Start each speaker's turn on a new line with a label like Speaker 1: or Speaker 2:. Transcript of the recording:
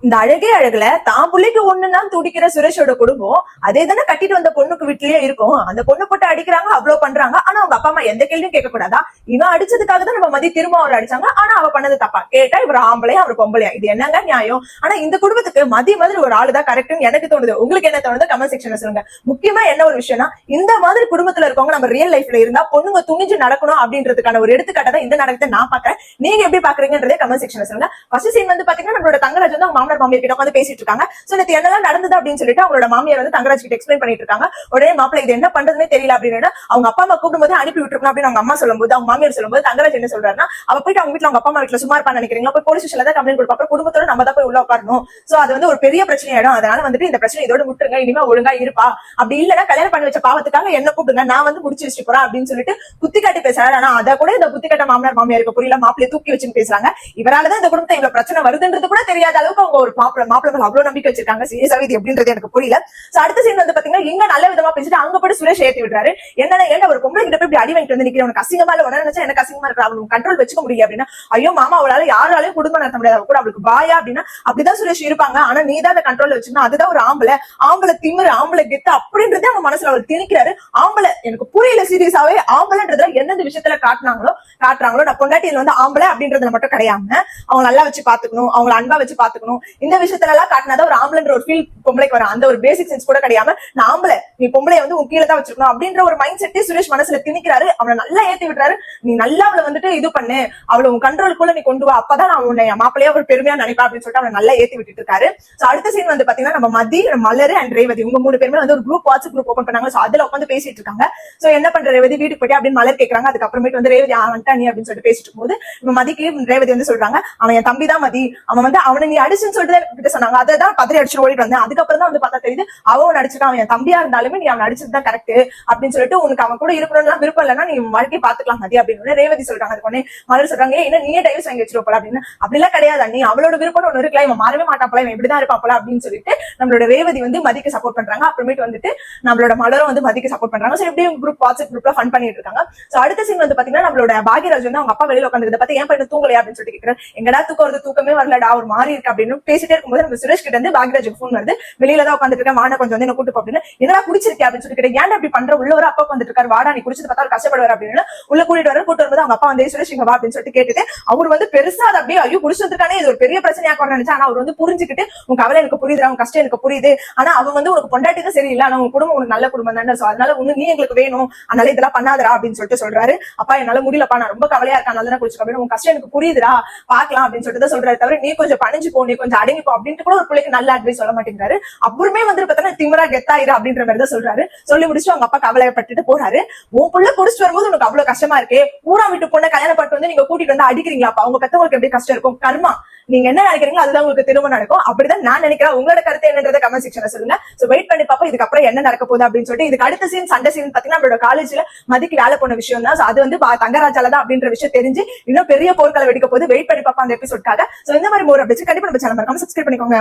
Speaker 1: இந்த அழகே அழகுல தான் பிள்ளைக்கு ஒண்ணுன்னா துடிக்கிற சுரேஷோட குடும்பம் அதே தானே கட்டிட்டு வந்த பொண்ணுக்கு வீட்லயே இருக்கும். அந்த பொண்ணு போட்டு அடிக்கிறாங்க, அவ்வளவு பண்றாங்க. ஆனா அவங்க அப்பா அம்மா எந்த கேள்வியும் கேட்க கூடாதா? இவன் அடிச்சதுக்காக தான் நம்ம மதி திரும்ப அவர் அடிச்சாங்க. ஆனா அவ பண்ணது தப்பா? கேட்டா இவர் ஆம்பளையா அவர் பொம்பளையா? இது என்னங்க நியாயம்? ஆனா இந்த குடும்பத்துக்கு மதி மாதிரி ஒரு ஆளுதான் கரெக்ட்னு எனக்கு தோணுது. உங்களுக்கு என்ன தோணுது? கமெண்ட் செக்ஷன்ல சொல்லுங்க. முக்கியமா என்ன ஒரு விஷயம்னா, இந்த மாதிரி குடும்பத்துல இருக்கவங்க நம்ம ரியல் லைஃப்ல இருந்தா பொண்ணுங்க துணிஞ்சு நடக்கணும் அப்படின்றதுக்கான ஒரு எடுத்துக்காட்டை தான் இந்த நடக்கத்தை நான் பாக்குறேன். நீங்க எப்படி பாக்குறீங்கன்றதே கமெண்ட் செக்ஷன்ல சொல்லுங்க. ஃபர்ஸ்ட் சீன் வந்து பாத்தீங்கன்னா நம்மளோட தங்கராஜ் வந்து அவங்க மாமனார் மாமியார் கிட்ட உட்காந்து பேசிட்டு இருக்காங்க. சோ நேத்து என்னெல்லாம் நடந்தது அப்படின்னு சொல்லிட்டு அவங்களோட மாமியார் வந்து தங்கராஜ் கிட்ட எக்ஸ்பிளைன் பண்ணிட்டு இருக்காங்க. உடனே மாப்பிள்ளை இது என்ன பண்றதுன்னே தெரியல அப்படின்னு அவங்க அப்பா அம்மா கூப்பிடும்போது அனுப்பி விட்டுருக்கணும் அப்படின்னு அவங்க அம்மா சொல்லும்போது அவங்க மாமியார் சொல்லும்போது தங்கராஜ் என்ன சொல்றாருன்னா, அவ போயிட்டு அவங்க வீட்டுல அவங்க அப்பா அம்மா வீட்டுல சும்மா இருப்பான்னு நினைக்கிறீங்களா? போய் போலீஸ் ஸ்டேஷன்ல தான் கம்ப்ளைண்ட் கொடுப்பா. அப்புறம் குடும்பத்தோட நம்ம தான் போய் உள்ள உட்காரணும். சோ அது வந்து ஒரு பெரிய பிரச்சனை ஆயிடும். அதனால வந்துட்டு இந்த பிரச்சனை இதோட முட்டுருங்க, இனிமே ஒழுங்கா இருப்பா. அப்படி இல்லன்னா கல்யாணம் பண்ணி வச்ச பாவத்துக்காக என்ன கூப்பிடுங்க, நான் வந்து முடிச்சு வச்சுட்டு போறேன் அப்படின்னு சொல்லிட்டு குத்தி காட்டி பேசுறாரு. ஆனா அதை கூட இந்த குத்தி காட்ட மாமனார் மாமியாருக்கு புரியல. மாப்பிள்ளைய தூக்கி வச்சுன்னு பேசுறாங்க. இவராலதான் இந்த குடும்பத்தை இவ்வளவு பிரச்சனை வருதுன்றது கூட தெரியாத அளவுக்கு அவங்க ஒரு மாப்பிள்ளை அவ்வளவு நம்பிக்கை வச்சிருக்காங்க. சீரியஸாவே இது எப்படின்றது எனக்கு புரியல. சோ அடுத்த சீன் வந்து பாத்தீங்கன்னா இங்க நல்ல விதமா பேசிட்டு அங்க போய் சுரேஷ் ஏத்தி விடுறாரு. என்னன்னா ஏன்டா ஒரு பொம்பளை கிட்ட போய் அடி வாங்கிட்டு வந்து நிக்கிறேன், உனக்கு அசிங்கமா இல்ல? உடனே நினைச்சா எனக்கு அசிங்கமா இருக்கு, அவளுக்கு கண்ட்ரோல் வச்சுக்க முடியும் அப்படின்னா, ஐயோ மாமா அவளால யாராலையும் குடும்பம் நடத்த முடியாது, கூட அவளுக்கு பாயா அப்படின்னா அப்படிதான் சுரேஷ் இருப்பாங்க. ஆனா நீ தான் அந்த கண்ட்ரோல் வச்சுக்கணும். அதுதான் ஒரு ஆம்பளை திமிரு, ஆம்பளை கெத்து அப்படின்றதே அவங்க மனசுல அவர் திணிக்கிறாரு. ஆம்பளை எனக்கு புரியல சீரியஸாவே. ஆம்பளைன்றதுல எந்தெந்த விஷயத்துல காட்டுறாங்களோ நான் பொண்டாட்டியில வந்து ஆம்பளை அப்படின்றதுல மட்டும் கிடையாம அவங்க நல்லா வச்சு பாத்துக்கணும், அவங்களை அன்பா வச்சு பாத்துக்கணும், இந்த விஷயத்துல எல்லாம் காட்டினாதான் ஒரு ஆம்பளைன்ற ஒரு ஃபீல் பொம்பளைக்கு வரும். அந்த ஒரு பேசிக் சென்ஸ் கூட கிடையாம நான் ஆம்பளை, நீ பொம்பளை வந்து உன் கீழே தான் வச்சிருக்கணும் அப்படின்ற ஒரு மைண்ட் செட்டே சுரேஷ் மனசுல திணிக்கிறாரு. அவனை நல்லா ஏத்தி விட்டுறாரு. நீ நல்லா அவளை வந்துட்டு இது பண்ணு, அவளை உன் கண்ட்ரோலுக்குள்ள நீ கொண்டு வா, அப்பதான் நான் உன்னை மாப்பிளையா ஒரு பெருமையா நினைப்பா அப்படின்னு சொல்லிட்டு அவனை நல்லா ஏத்தி விட்டுட்டு இருக்காரு. சோ அடுத்த சீன் வந்து பாத்தீங்கன்னா நம்ம மதி, மலர் அண்ட் ரேவதி உங்க 3 பேருமே வந்து ஒரு குரூப் வாட்ஸ்அப் குரூப் ஓபன் பண்ணாங்க. சோ அதுல உட்காந்து பேசிட்டு இருக்காங்க. சோ என்ன பண்ற ரேவதி, வீட்டுக்கு போயிட்டு அப்படின்னு மலர் கேட்கறாங்க. அதுக்கப்புறமேட்டு வந்து ரேவதி வந்துட்டானி அப்படின்னு சொல்லிட்டு பேசிட்டு இருக்கும்போது நம்ம மதிக்கு ரேவதி வந்து சொல்றாங்க, அவன் என் தம்பி தான் மதி, அவன் வந்து அவனை நீ அடிச்சுன்னு சொல்லிட்டு கிட்ட சொன்னாங்க. அதான் பதறி அடிச்சு ஓடிட்டு வந்தேன். அதுக்கப்புறம் தான் வந்து பார்த்தா தெரியுது அவன் நடிச்சிருக்கான். அவன் என் தம்பியா இருந்தாலுமே நீ அவன் நடிச்சதுதான் கரெக்ட் அப்படின்னு சொல்லிட்டு உனக்கு அவன் கூட இருக்கணும்னா விருப்பம் இல்லைன்னா நீ வாழ்க்கை பாத்துக்கலாம் மதி அப்படின்னு ரேவதி சொல்றாங்க. அதுக்கு உடனே மலர் சொல்றாங்க, ஏன்னா நீயே டைவர்ஸ் வாங்கி வச்சிருப்பா அப்படின்னு. அப்படிலாம் கிடையாது, நீ அவளோட விருப்பம் ஒண்ணு இருக்கலாம், இவன் மாறவே மாட்டாப்பல, இவன் இப்படிதான் இருப்பாப்பல அப்படின்னு சொல்லிட்டு நம்மளோட ரேவதி வந்து மதிக்கு சப்போர்ட் பண்றாங்க. அப்புறமேட்டு வந்துட்டு நம்மளோட மலரும் வந்து மதிக்கு சப்போர்ட் பண்றாங்க. சோ எப்படியும் குரூப் வாட்ஸ்அப் குரூப்ல ஃபன் பண்ணிட்டு இருக்காங்க. சோ அடுத்த சீன் வந்து பாத்தீங்கன்னா நம்மளோட பாக்யராஜ் வந்து அவங்க அப்பா வெளியில உட்காந்து பார்த்து ஏன் பையன் தூங்கலையா அப்படின்னு சொல்லிட்டு கேட்கிறாரு. எங்கடா தூக்கமே வரலடா, ஒரு மாறி இருக்கு அப்படின்னு பேசிட்டே இருக்கும்போது நம்ம சுரேஷ் கிட்ட இருந்து பாக்யராஜுக்கு போன் வருது. வெளியில தான் உட்காந்துட்டு இருக்கேன், வாடா கொஞ்சம் வந்து என்ன கூட்டு அப்படின்னு. என்னடா குடிச்சிருக்கேன் அப்படின்னு சொல்லிட்டு ஏன் அப்படி பண்ற, உள்ள ஒரு அப்பா வந்துட்டு இருக்காரு, வாடா நீ குடிச்சது பார்த்தா கஷ்டப்படுவார் அப்படின்னு உள்ள கூட்டிட்டு வரும்போது அவங்க அப்பா வந்து சுரேஷ் இங்க வா அப்படின்னு சொல்லிட்டு கேட்டுட்டு அவர் வந்து பெருசா அதை அப்படியே ஐயோ குடிச்சிருக்கானே இது ஒரு பெரிய பிரச்சனையா நினைச்சா. ஆனா அவர் வந்து புரிஞ்சுக்கிட்டு உங்க கவலை எனக்கு புரியுது, அவங்க கஷ்டம் எனக்கு புரியுது, ஆனா அவன் வந்து உனக்கு பொண்டாட்டி தான் சரியில்லை, ஆனா உங்க குடும்பம் உனக்கு நல்ல குடும்பம் தானே, சோ அதனால ஒண்ணு நீ எங்களுக்கு வேணும், அதனால இதெல்லாம் பண்ணாதரா அப்படின்னு சொல்லிட்டு சொல்றாரு. அப்பா என்னால முடியலப்பா, நான் ரொம்ப கவலையா இருக்கேன், நல்லா குடிச்சுக்க அப்படின்னு, உங்க கஷ்டம் எனக்கு புரியுதுரா, பாக்கலாம் அப்படின்னு சொல்லிட்டு தான் சொல்றாரு. தவிர நீ கொஞ்சம் பணிஞ்சு போ, நீ கொஞ்சம் அடங்கிப்போ அப்படின்ட்டு கூட ஒரு பிள்ளைக்கு நல்ல அட்வைஸ் சொல்ல மாட்டேங்கிறாரு. அப்புறமே வந்து பார்த்தா திமிரா கெத்தாயிரு அப்படின்ற மாதிரி தான் சொல்றாரு. சொல்லி முடிச்சுட்டு அவங்க அப்பா கவலைப்பட்டுட்டு போறாரு. உன் புள்ள குடிச்சிட்டு வரும்போது உனக்கு அவ்வளவு கஷ்டமா இருக்கு, ஊரா விட்டு பொண்ணை கல்யாணம் பட்டு வந்து நீங்க கூட்டிட்டு வந்து அடிக்கிறீங்களாப்பா, அவங்க பெத்தவங்களுக்கு எப்படி கஷ்டம் இருக்கும், கர்மா, நீங்க என்ன நினைக்கிறீங்களோ அதுதான் உங்களுக்கு திரும்ப நடக்கும், அப்படிதான் நான் நினைக்கிறேன். உங்களோட கருத்து என்னன்றத கமெண்ட் செக்ஷன்ல சொல்லுங்க. சோ வெயிட் பண்ணி பாப்போம் இதுக்கப்புறம் என்ன நடக்க போகுது அப்படின்னு சொல்லிட்டு. இதுக்கு அடுத்த சீன் சண்டை சீன் பாத்தீங்கன்னா நம்மளோட காலேஜ்ல மதிக்கு வேலை போன விஷயம் தான். அது வந்து தங்கராஜால தான் அப்படின்ற விஷயம் தெரிஞ்சு இன்னும் பெரிய போர்க்களை வெடிக்க போது. வெயிட் பண்ணி பாப்போம் அந்த எபிசோட்காக. சோ இந்த மாதிரி மோர் அப்படி கண்டிப்பா நம்ம சேனல் மறக்காம சப்ஸ்கிரைப் பண்ணிக்கோங்க.